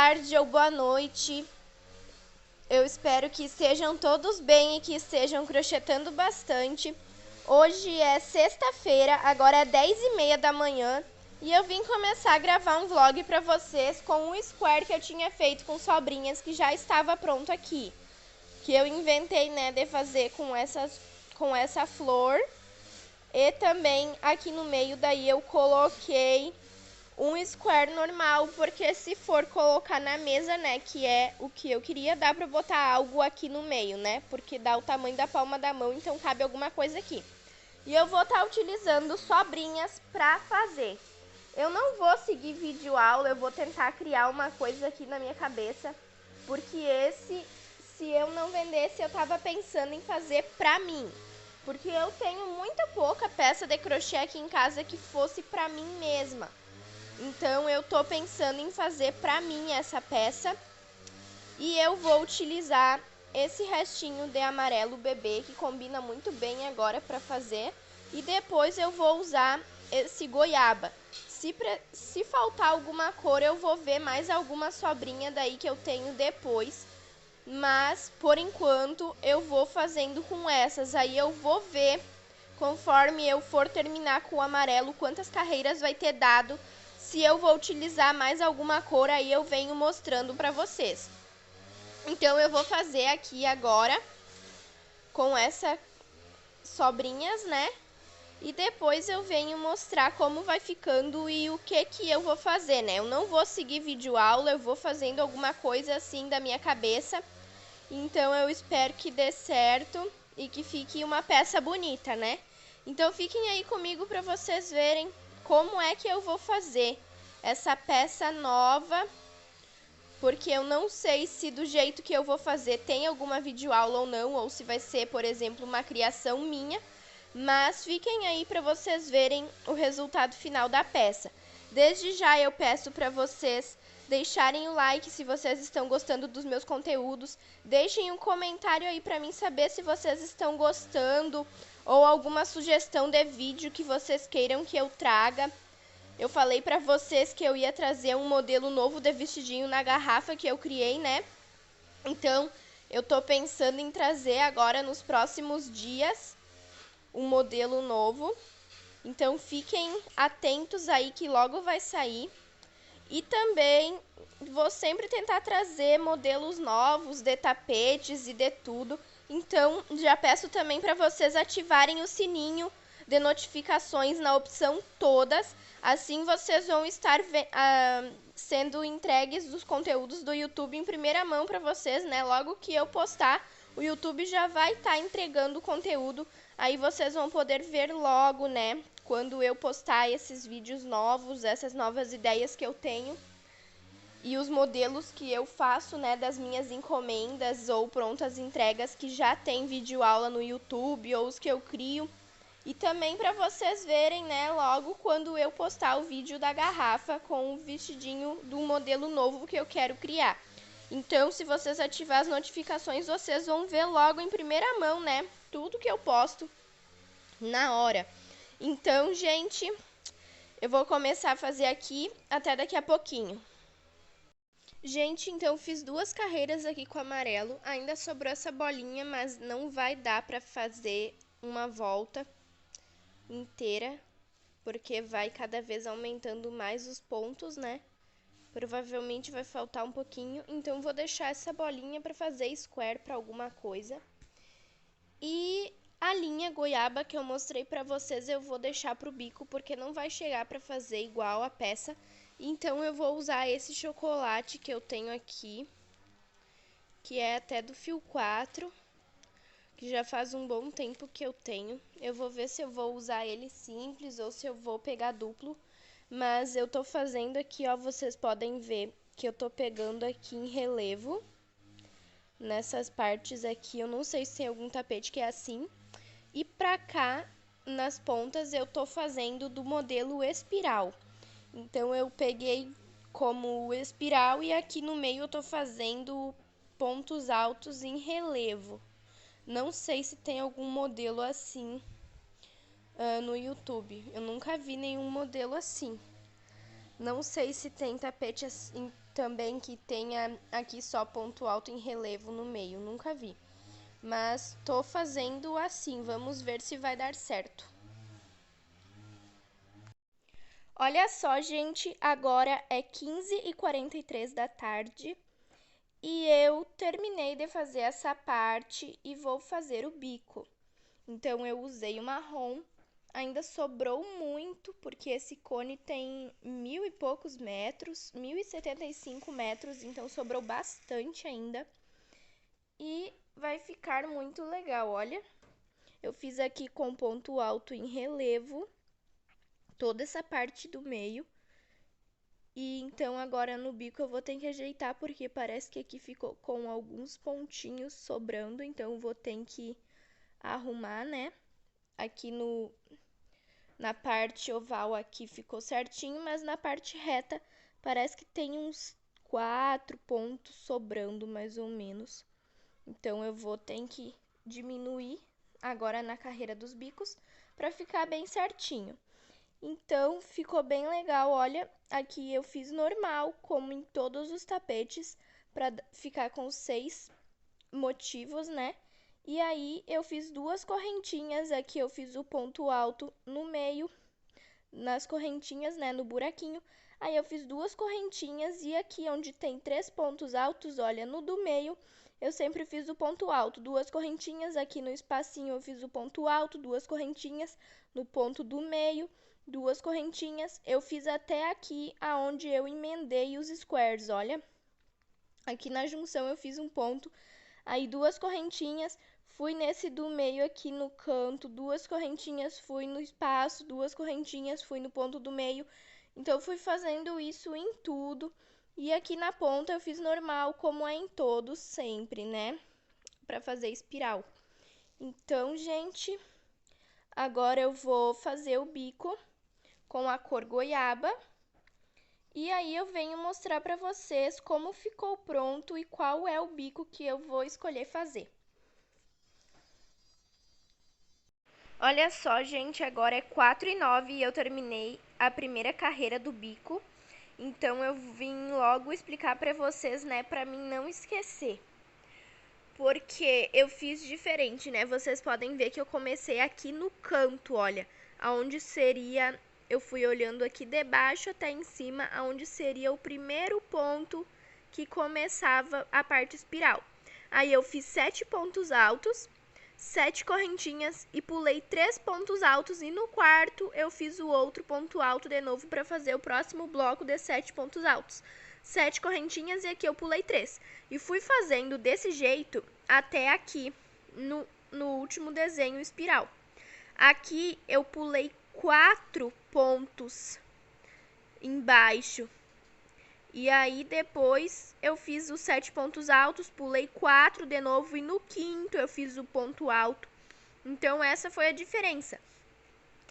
tarde ou boa noite. Eu espero que estejam todos bem e que estejam crochetando bastante. Hoje é sexta-feira, agora é 10h30 da manhã e eu vim começar a gravar um vlog pra vocês com um square que eu tinha feito com sobrinhas que já estava pronto aqui. Que eu inventei, né, de fazer com essa flor. E também aqui no meio daí eu coloquei um square normal, porque se for colocar na mesa, né, que é o que eu queria, dá pra botar algo aqui no meio, né, porque dá o tamanho da palma da mão, então cabe alguma coisa aqui. E eu vou estar utilizando sobrinhas pra fazer. Eu não vou seguir vídeo aula, eu vou tentar criar uma coisa aqui na minha cabeça, porque se eu não vendesse, eu tava pensando em fazer pra mim. Porque eu tenho muita pouca peça de crochê aqui em casa que fosse pra mim mesma. Então eu tô pensando em fazer pra mim essa peça. E eu vou utilizar esse restinho de amarelo bebê, que combina muito bem agora pra fazer. E depois eu vou usar esse goiaba. Se faltar alguma cor, eu vou ver mais alguma sobrinha daí que eu tenho depois. Mas, por enquanto, eu vou fazendo com essas. Aí eu vou ver, conforme eu for terminar com o amarelo, quantas carreiras vai ter dado. Se eu vou utilizar mais alguma cor, aí eu venho mostrando pra vocês. Então, eu vou fazer aqui agora com essas sobrinhas, né? E depois eu venho mostrar como vai ficando e o que eu vou fazer, né? Eu não vou seguir vídeo aula, eu vou fazendo alguma coisa assim da minha cabeça. Então eu espero que dê certo e que fique uma peça bonita, né? Então fiquem aí comigo para vocês verem como é que eu vou fazer essa peça nova. Porque eu não sei se do jeito que eu vou fazer tem alguma videoaula ou não, ou se vai ser, por exemplo, uma criação minha. Mas fiquem aí para vocês verem o resultado final da peça. Desde já eu peço para vocês deixarem o like se vocês estão gostando dos meus conteúdos. Deixem um comentário aí para mim saber se vocês estão gostando ou alguma sugestão de vídeo que vocês queiram que eu traga. Eu falei para vocês que eu ia trazer um modelo novo de vestidinho na garrafa que eu criei, né? Então, eu tô pensando em trazer agora nos próximos dias um modelo novo. Então fiquem atentos aí que logo vai sair. E também vou sempre tentar trazer modelos novos de tapetes e de tudo. Então já peço também para vocês ativarem o sininho de notificações na opção todas. Assim vocês vão estar sendo entregues dos conteúdos do YouTube em primeira mão para vocês, né? Logo que eu postar, o YouTube já vai estar entregando o conteúdo. Aí vocês vão poder ver logo, né? Quando eu postar esses vídeos novos, essas novas ideias que eu tenho. E os modelos que eu faço, né, das minhas encomendas ou prontas entregas que já tem vídeo aula no YouTube ou os que eu crio. E também para vocês verem, né, logo quando eu postar o vídeo da garrafa com o vestidinho do modelo novo que eu quero criar. Então, se vocês ativar as notificações, vocês vão ver logo em primeira mão, né, tudo que eu posto na hora. Então, gente, eu vou começar a fazer aqui até daqui a pouquinho. Gente, então fiz 2 carreiras aqui com amarelo. Ainda sobrou essa bolinha, mas não vai dar pra fazer uma volta inteira, porque vai cada vez aumentando mais os pontos, né? Provavelmente vai faltar um pouquinho, então vou deixar essa bolinha pra fazer square pra alguma coisa. E a linha goiaba que eu mostrei pra vocês eu vou deixar pro bico, porque não vai chegar pra fazer igual a peça. Então eu vou usar esse chocolate que eu tenho aqui, que é até do fio 4, que já faz um bom tempo que eu tenho. Eu vou ver se eu vou usar ele simples ou se eu vou pegar duplo. Mas eu tô fazendo aqui, ó, vocês podem ver que eu tô pegando aqui em relevo. Nessas partes aqui, eu não sei se tem algum tapete que é assim. E pra cá, nas pontas, eu tô fazendo do modelo espiral. Então, eu peguei como espiral e aqui no meio eu tô fazendo pontos altos em relevo. Não sei se tem algum modelo assim no YouTube. Eu nunca vi nenhum modelo assim. Não sei se tem tapete assim, também que tenha aqui só ponto alto em relevo no meio, nunca vi. Mas tô fazendo assim, vamos ver se vai dar certo. Olha só, gente, agora é 15h43 da tarde e eu terminei de fazer essa parte e vou fazer o bico. Então, eu usei o marrom, ainda sobrou muito, porque esse cone tem 1000 e poucos metros, 1075 metros, então sobrou bastante ainda. E vai ficar muito legal, olha. Eu fiz aqui com ponto alto em relevo, toda essa parte do meio. E então agora no bico eu vou ter que ajeitar, porque parece que aqui ficou com alguns pontinhos sobrando, então eu vou ter que arrumar, né? Aqui na parte oval aqui ficou certinho, mas na parte reta parece que tem uns 4 pontos sobrando, mais ou menos. Então eu vou ter que diminuir agora na carreira dos bicos para ficar bem certinho. Então ficou bem legal, olha, aqui eu fiz normal, como em todos os tapetes, para ficar com 6 motivos, né? E aí eu fiz 2 correntinhas, aqui eu fiz o ponto alto no meio, nas correntinhas, né, no buraquinho. Aí eu fiz 2 correntinhas e aqui onde tem 3 pontos altos, olha, no do meio, eu sempre fiz o ponto alto, 2 correntinhas, aqui no espacinho eu fiz o ponto alto, 2 correntinhas, no ponto do meio, 2 correntinhas. Eu fiz até aqui aonde eu emendei os squares, olha. Aqui na junção eu fiz um ponto, aí 2 correntinhas, fui nesse do meio aqui no canto, 2 correntinhas, fui no espaço, 2 correntinhas, fui no ponto do meio. Então, eu fui fazendo isso em tudo. E aqui na ponta eu fiz normal, como é em todos sempre, né? Pra fazer espiral. Então, gente, agora eu vou fazer o bico com a cor goiaba. E aí eu venho mostrar pra vocês como ficou pronto e qual é o bico que eu vou escolher fazer. Olha só, gente, agora é 4h09 e eu terminei a primeira carreira do bico. Então eu vim logo explicar pra vocês, né, pra mim não esquecer. Porque eu fiz diferente, né? Vocês podem ver que eu comecei aqui no canto, olha, aonde seria, eu fui olhando aqui de baixo até em cima, aonde seria o primeiro ponto que começava a parte espiral. Aí eu fiz 7 pontos altos, 7 correntinhas e pulei 3 pontos altos, e no quarto eu fiz o outro ponto alto de novo para fazer o próximo bloco de 7 pontos altos. 7 correntinhas e aqui eu pulei 3. E fui fazendo desse jeito até aqui no último desenho espiral. Aqui eu pulei 4 pontos embaixo. E aí depois eu fiz os 7 pontos altos, pulei 4 de novo e no quinto eu fiz o ponto alto. Então essa foi a diferença.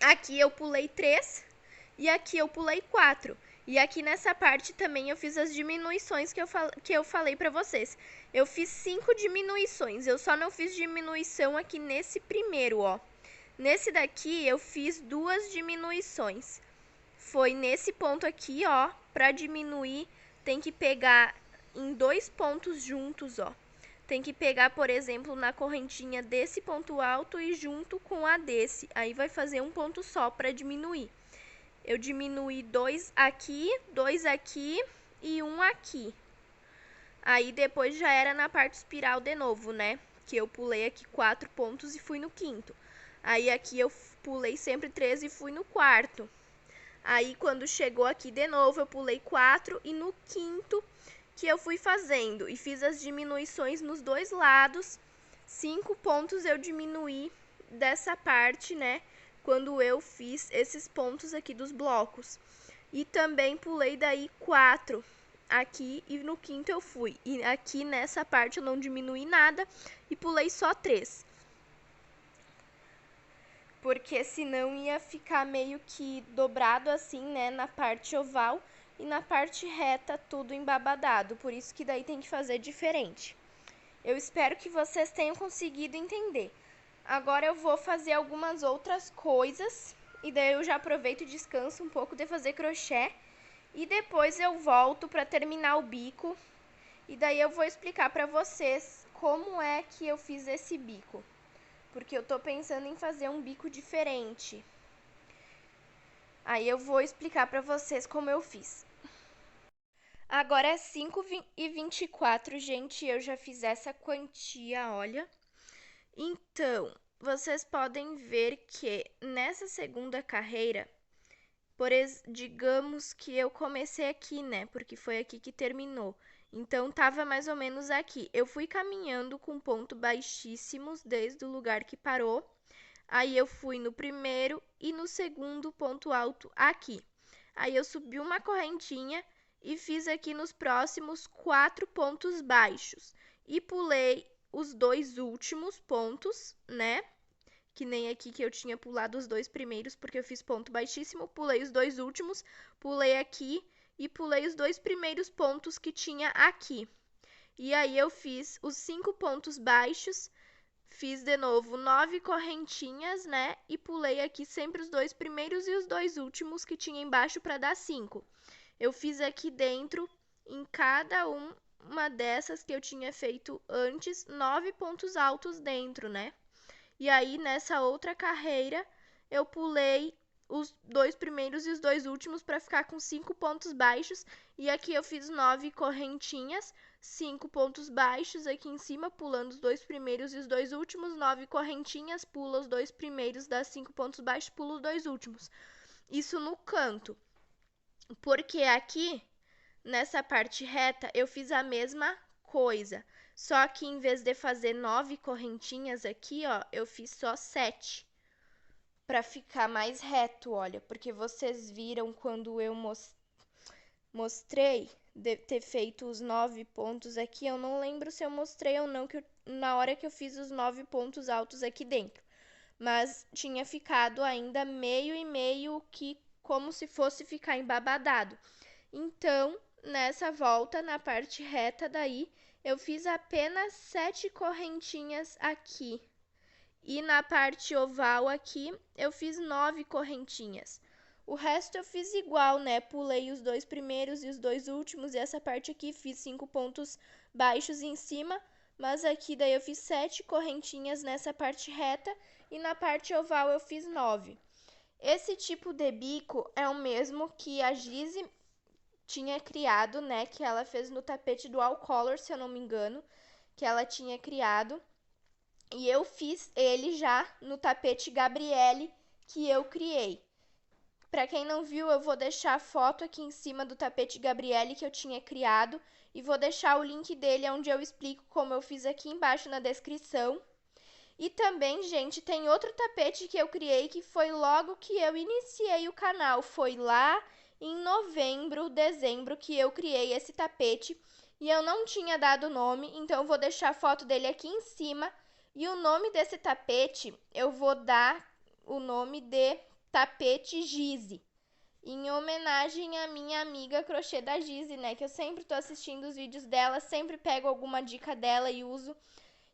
Aqui eu pulei 3 e aqui eu pulei 4. E aqui nessa parte também eu fiz as diminuições que eu falei pra vocês. Eu fiz 5 diminuições, eu só não fiz diminuição aqui nesse primeiro, ó. Nesse daqui eu fiz 2 diminuições. Foi nesse ponto aqui, ó, pra diminuir tem que pegar em 2 pontos juntos, ó. Tem que pegar, por exemplo, na correntinha desse ponto alto e junto com a desse. Aí vai fazer um ponto só pra diminuir. Eu diminuí 2 aqui e 1 aqui. Aí depois já era na parte espiral de novo, né? Que eu pulei aqui 4 pontos e fui no quinto. Aí aqui eu pulei sempre 3 e fui no quarto. Aí quando chegou aqui de novo eu pulei 4 e no quinto que eu fui fazendo. E fiz as diminuições nos dois lados. 5 pontos eu diminuí dessa parte, né? Quando eu fiz esses pontos aqui dos blocos. E também pulei daí 4 aqui e no quinto eu fui. E aqui nessa parte eu não diminuí nada e pulei só 3. Porque senão ia ficar meio que dobrado assim, né, na parte oval e na parte reta tudo embabadado. Por isso que daí tem que fazer diferente. Eu espero que vocês tenham conseguido entender. Agora eu vou fazer algumas outras coisas e daí eu já aproveito e descanso um pouco de fazer crochê E depois eu volto para terminar o bico. E daí eu vou explicar para vocês como é que eu fiz esse bico. Porque eu tô pensando em fazer um bico diferente. Aí eu vou explicar para vocês como eu fiz. Agora é 5h24, gente, eu já fiz essa quantia, olha. Então, vocês podem ver que nessa segunda carreira, digamos que eu comecei aqui, né? Porque foi aqui que terminou. Então, tava mais ou menos aqui. Eu fui caminhando com pontos baixíssimos desde o lugar que parou. Aí eu fui no primeiro e no segundo ponto alto aqui. Aí eu subi uma correntinha e fiz aqui nos próximos 4 pontos baixos. E pulei os 2 últimos pontos, né? Que nem aqui que eu tinha pulado os 2 primeiros, porque eu fiz ponto baixíssimo. Pulei os 2 últimos, pulei aqui e pulei os 2 primeiros pontos que tinha aqui. E aí eu fiz os 5 pontos baixos, fiz de novo 9 correntinhas, né? E pulei aqui sempre os 2 primeiros e os 2 últimos que tinha embaixo para dar 5. Eu fiz aqui dentro, em cada uma dessas que eu tinha feito antes, 9 pontos altos dentro, né? E aí, nessa outra carreira, eu pulei os 2 primeiros e os 2 últimos para ficar com 5 pontos baixos. E aqui eu fiz 9 correntinhas, 5 pontos baixos aqui em cima, pulando os 2 primeiros e os 2 últimos, 9 correntinhas, pula os 2 primeiros, dá 5 pontos baixos, pula os 2 últimos. Isso no canto. Porque aqui, nessa parte reta, eu fiz a mesma coisa. Só que em vez de fazer 9 correntinhas aqui, ó, eu fiz só 7. Pra ficar mais reto, olha. Porque vocês viram quando eu mostrei de ter feito os 9 pontos aqui. Eu não lembro se eu mostrei ou não, na hora que eu fiz os 9 pontos altos aqui dentro. Mas tinha ficado ainda meio e meio que como se fosse ficar embabadado. Então, nessa volta, na parte reta daí, eu fiz apenas 7 correntinhas aqui. E na parte oval aqui, eu fiz 9 correntinhas. O resto eu fiz igual, né? Pulei os 2 primeiros e os 2 últimos. E essa parte aqui fiz 5 pontos baixos em cima. Mas aqui daí eu fiz 7 correntinhas nessa parte reta. E na parte oval eu fiz 9. Esse tipo de bico é o mesmo que a Gizi tinha criado, né? Que ela fez no tapete do All Color, se eu não me engano. Que ela tinha criado. E eu fiz ele já no tapete Gabriele que eu criei. Para quem não viu, eu vou deixar a foto aqui em cima do tapete Gabriele que eu tinha criado. E vou deixar o link dele onde eu explico como eu fiz aqui embaixo na descrição. E também, gente, tem outro tapete que eu criei que foi logo que eu iniciei o canal. Foi lá em novembro, dezembro que eu criei esse tapete. E eu não tinha dado nome, então eu vou deixar a foto dele aqui em cima. E o nome desse tapete, eu vou dar o nome de tapete Gizi. Em homenagem à minha amiga crochê da Gizi, né? Que eu sempre tô assistindo os vídeos dela, sempre pego alguma dica dela e uso.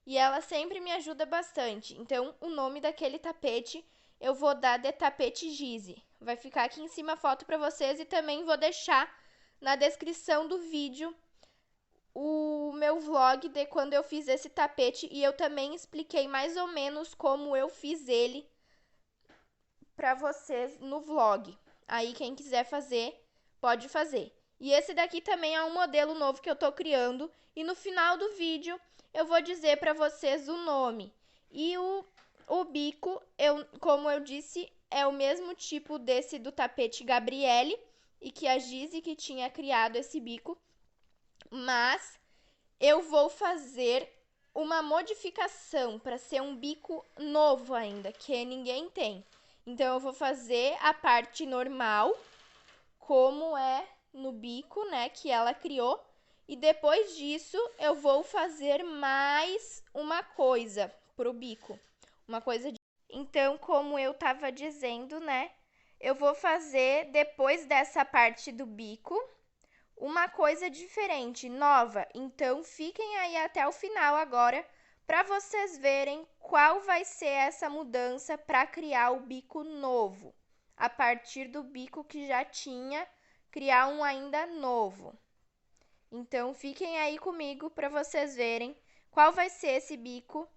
E ela sempre me ajuda bastante. Então, o nome daquele tapete eu vou dar de tapete Gizi. Vai ficar aqui em cima a foto para vocês e também vou deixar na descrição do vídeo o meu vlog de quando eu fiz esse tapete. E eu também expliquei mais ou menos como eu fiz ele para vocês no vlog. Aí, quem quiser fazer, pode fazer. E esse daqui também é um modelo novo que eu tô criando. E no final do vídeo eu vou dizer para vocês o nome. E o bico, como eu disse, é o mesmo tipo desse do tapete Gabriele. E que a Gizi que tinha criado esse bico. Mas eu vou fazer uma modificação para ser um bico novo ainda, que ninguém tem. Então, eu vou fazer a parte normal, como é no bico, né, que ela criou. E depois disso, eu vou fazer mais uma coisa pro bico. Uma coisa de... Então, como eu tava dizendo, né, eu vou fazer, depois dessa parte do bico, uma coisa diferente, nova. Então, fiquem aí até o final agora para vocês verem qual vai ser essa mudança para criar o bico novo, a partir do bico que já tinha criar um ainda novo. Então, fiquem aí comigo para vocês verem qual vai ser esse bico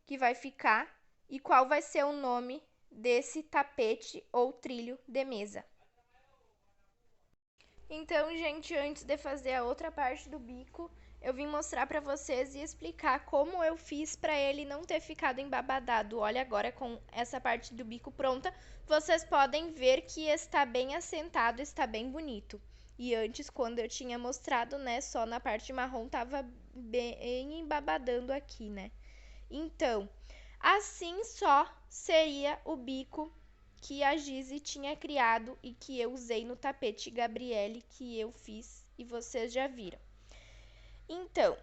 que vai ficar e qual vai ser o nome desse tapete ou trilho de mesa. Então, gente, antes de fazer a outra parte do bico, eu vim mostrar para vocês e explicar como eu fiz para ele não ter ficado embabadado. Olha, agora com essa parte do bico pronta, vocês podem ver que está bem assentado, está bem bonito. E antes, quando eu tinha mostrado, né, só na parte marrom tava bem embabadando aqui, né? Então, assim só seria o bico que a Gizi tinha criado e que eu usei no tapete Gabriele que eu fiz e vocês já viram. Então,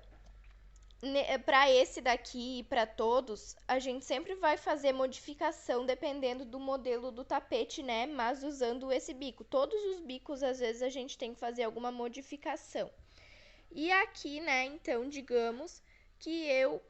para esse daqui e para todos, a gente sempre vai fazer modificação dependendo do modelo do tapete, né? Mas usando esse bico. Todos os bicos, às vezes, a gente tem que fazer alguma modificação. E aqui, né, então, digamos que eu,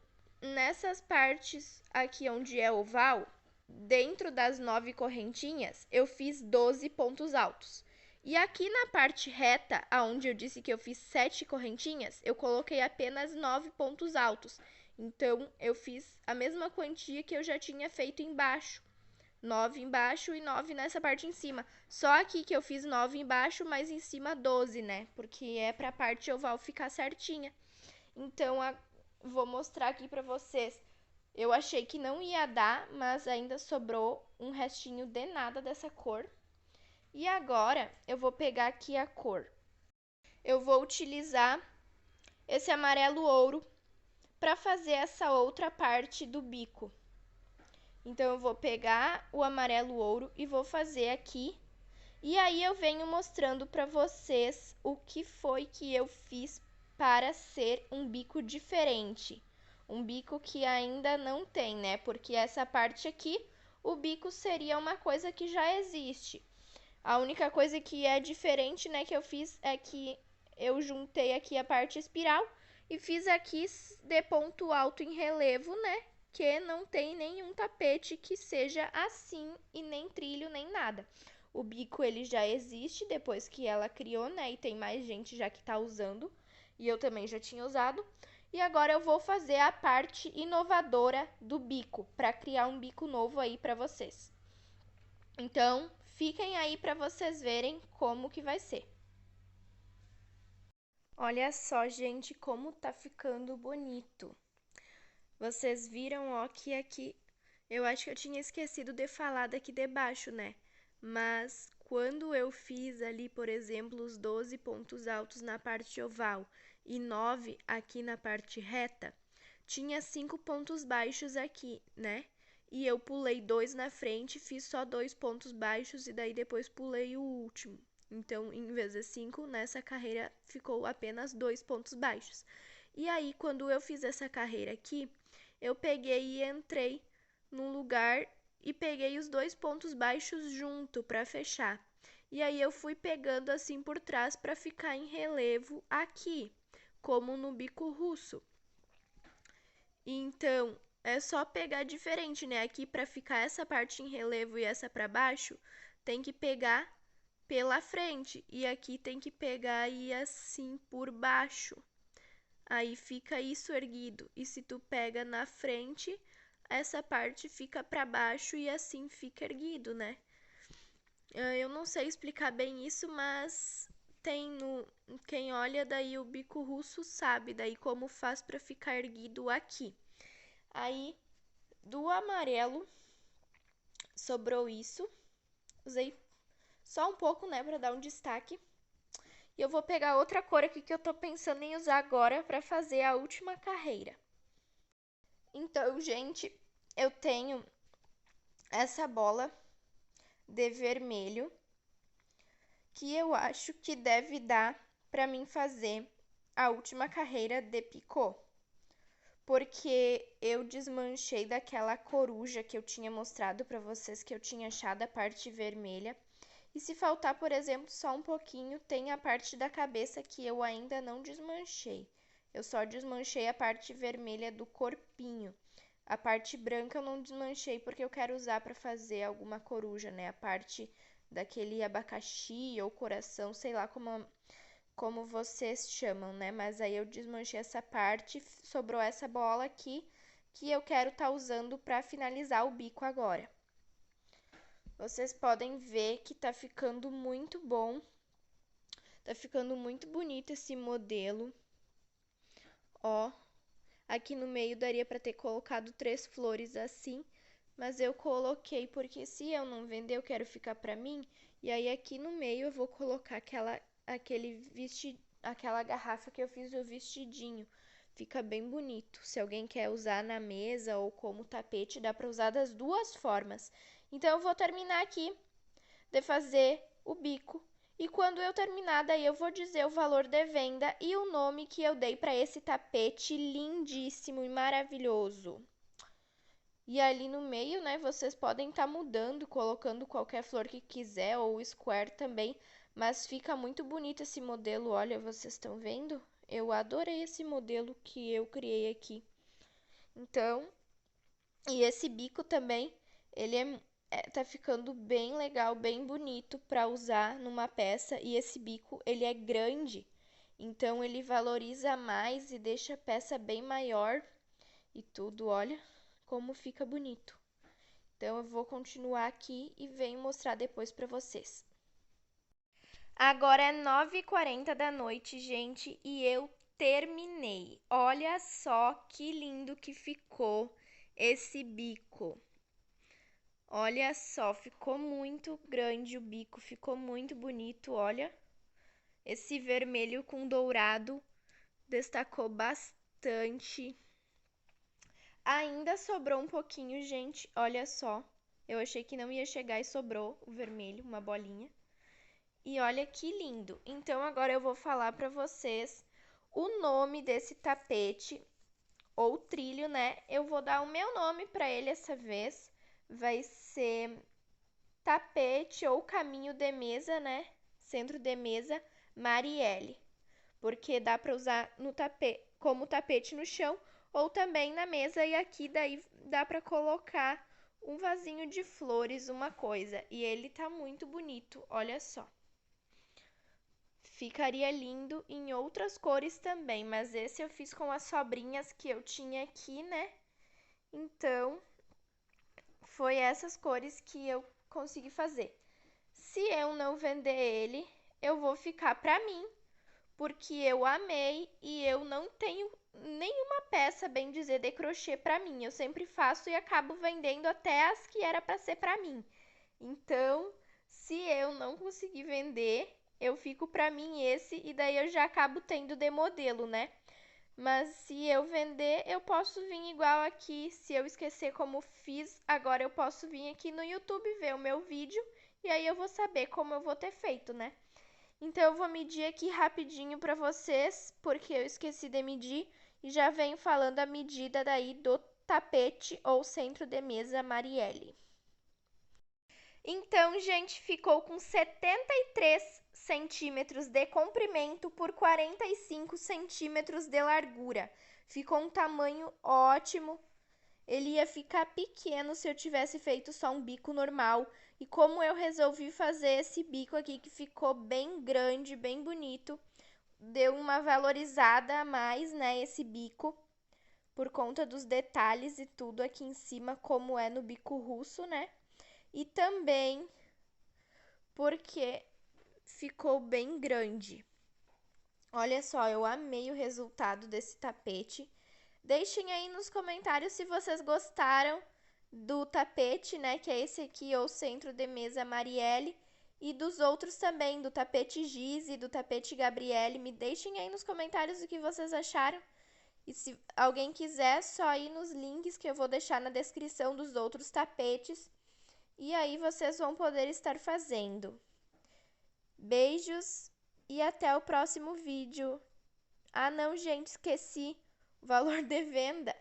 nessas partes aqui onde é oval, dentro das 9 correntinhas, eu fiz 12 pontos altos. E aqui na parte reta, aonde eu disse que eu fiz 7 correntinhas, eu coloquei apenas 9 pontos altos. Então, eu fiz a mesma quantia que eu já tinha feito embaixo. 9 embaixo e 9 nessa parte em cima. Só aqui que eu fiz 9 embaixo, mas em cima 12, né? Porque é pra parte oval ficar certinha. Então, vou mostrar aqui pra vocês. Eu achei que não ia dar, mas ainda sobrou um restinho de nada dessa cor. E agora, eu vou pegar aqui a cor. Eu vou utilizar esse amarelo ouro para fazer essa outra parte do bico. Então, eu vou pegar o amarelo ouro e vou fazer aqui. E aí, eu venho mostrando para vocês o que foi que eu fiz para ser um bico diferente. Um bico que ainda não tem, né? Porque essa parte aqui, o bico seria uma coisa que já existe. A única coisa que é diferente, né, que eu fiz é que eu juntei aqui a parte espiral e fiz aqui de ponto alto em relevo, né, que não tem nenhum tapete que seja assim e nem trilho nem nada. O bico ele já existe depois que ela criou, né, e tem mais gente já que tá usando e eu também já tinha usado. E agora eu vou fazer a parte inovadora do bico para criar um bico novo aí para vocês. Então, fiquem aí para vocês verem como que vai ser. Olha só, gente, como tá ficando bonito. Vocês viram, ó, que aqui... Eu acho que eu tinha esquecido de falar daqui debaixo, né? Mas quando eu fiz ali, por exemplo, os 12 pontos altos na parte oval e 9 aqui na parte reta, tinha 5 pontos baixos aqui, né? E eu pulei 2 na frente, fiz só 2 pontos baixos e daí depois pulei o último. Então, em vez de 5, nessa carreira ficou apenas 2 pontos baixos. E aí, quando eu fiz essa carreira aqui, eu peguei e entrei num lugar e peguei os 2 pontos baixos junto para fechar. E aí eu fui pegando assim por trás para ficar em relevo aqui, como no bico russo. Então, é só pegar diferente, né? Aqui para ficar essa parte em relevo e essa para baixo, tem que pegar pela frente e aqui tem que pegar e assim por baixo. Aí fica isso erguido. E se tu pega na frente, essa parte fica para baixo e assim fica erguido, né? Eu não sei explicar bem isso, mas tem no quem olha daí o bico russo sabe daí como faz para ficar erguido aqui. Aí do amarelo sobrou isso. Usei só um pouco, né, para dar um destaque. E eu vou pegar outra cor aqui que eu tô pensando em usar agora para fazer a última carreira. Então, gente, eu tenho essa bola de vermelho que eu acho que deve dar para mim fazer a última carreira de picô. Porque eu desmanchei daquela coruja que eu tinha mostrado para vocês que eu tinha achado a parte vermelha. E se faltar, por exemplo, só um pouquinho, tem a parte da cabeça que eu ainda não desmanchei. Eu só desmanchei a parte vermelha do corpinho. A parte branca eu não desmanchei porque eu quero usar para fazer alguma coruja, né? A parte daquele abacaxi ou coração, sei lá como vocês chamam, né? Mas aí eu desmanchei essa parte, sobrou essa bola aqui, que eu quero estar usando para finalizar o bico agora. Vocês podem ver que tá ficando muito bom, tá ficando muito bonito esse modelo. Ó, aqui no meio daria para ter colocado 3 flores assim, mas eu coloquei porque se eu não vender eu quero ficar para mim. E aí aqui no meio eu vou colocar aquela garrafa que eu fiz o vestidinho. Fica bem bonito. Se alguém quer usar na mesa ou como tapete, dá para usar das duas formas. Então eu vou terminar aqui de fazer o bico. E quando eu terminar, daí eu vou dizer o valor de venda e o nome que eu dei para esse tapete lindíssimo e maravilhoso. E ali no meio, né, vocês podem estar mudando, colocando qualquer flor que quiser ou square também, mas fica muito bonito esse modelo, olha, vocês estão vendo? Eu adorei esse modelo que eu criei aqui. Então, e esse bico também, ele tá ficando bem legal, bem bonito para usar numa peça. E esse bico, ele é grande, então ele valoriza mais e deixa a peça bem maior e tudo, olha como fica bonito. Então eu vou continuar aqui e venho mostrar depois para vocês. Agora é 9h40 da noite, gente, e eu terminei. Olha só que lindo que ficou esse bico. Olha só, ficou muito grande o bico, ficou muito bonito, olha. Esse vermelho com dourado destacou bastante. Ainda sobrou um pouquinho, gente, olha só. Eu achei que não ia chegar e sobrou o vermelho, uma bolinha. E olha que lindo. Então agora eu vou falar para vocês o nome desse tapete ou trilho, né? Eu vou dar o meu nome para ele essa vez. Vai ser tapete ou caminho de mesa, né? Centro de mesa Marielle. Porque dá para usar no tapete, como tapete no chão ou também na mesa, e aqui daí dá para colocar um vasinho de flores, uma coisa. E ele tá muito bonito, olha só. Ficaria lindo em outras cores também, mas esse eu fiz com as sobrinhas que eu tinha aqui, né? Então, foi essas cores que eu consegui fazer. Se eu não vender ele, eu vou ficar pra mim, porque eu amei e eu não tenho nenhuma peça, bem dizer, de crochê pra mim. Eu sempre faço e acabo vendendo até as que era pra ser pra mim. Então, se eu não conseguir vender, eu fico pra mim esse e daí eu já acabo tendo de modelo, né? Mas se eu vender, eu posso vir igual aqui. Se eu esquecer como fiz, agora eu posso vir aqui no YouTube ver o meu vídeo e aí eu vou saber como eu vou ter feito, né? Então eu vou medir aqui rapidinho pra vocês, porque eu esqueci de medir e já venho falando a medida daí do tapete ou centro de mesa Marielle. Então, gente, ficou com 73 centímetros de comprimento por 45 centímetros de largura. Ficou um tamanho ótimo. Ele ia ficar pequeno se eu tivesse feito só um bico normal. E como eu resolvi fazer esse bico aqui que ficou bem grande, bem bonito, deu uma valorizada a mais, né, esse bico, por conta dos detalhes e tudo aqui em cima, como é no bico russo, né? E também porque ficou bem grande. Olha só, eu amei o resultado desse tapete. Deixem aí nos comentários se vocês gostaram do tapete, né, que é esse aqui, ou centro de mesa Marielle, e dos outros também, do tapete Giz e do tapete Gabriele. Me deixem aí nos comentários o que vocês acharam. E se alguém quiser, é só ir nos links que eu vou deixar na descrição dos outros tapetes. E aí vocês vão poder estar fazendo. Beijos e até o próximo vídeo. Ah, não, gente, esqueci o valor de venda.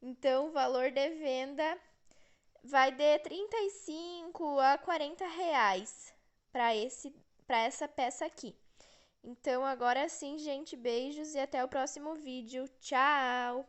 Então, o valor de venda vai de 35 a 40 reais para essa peça aqui. Então, agora sim, gente, beijos e até o próximo vídeo. Tchau!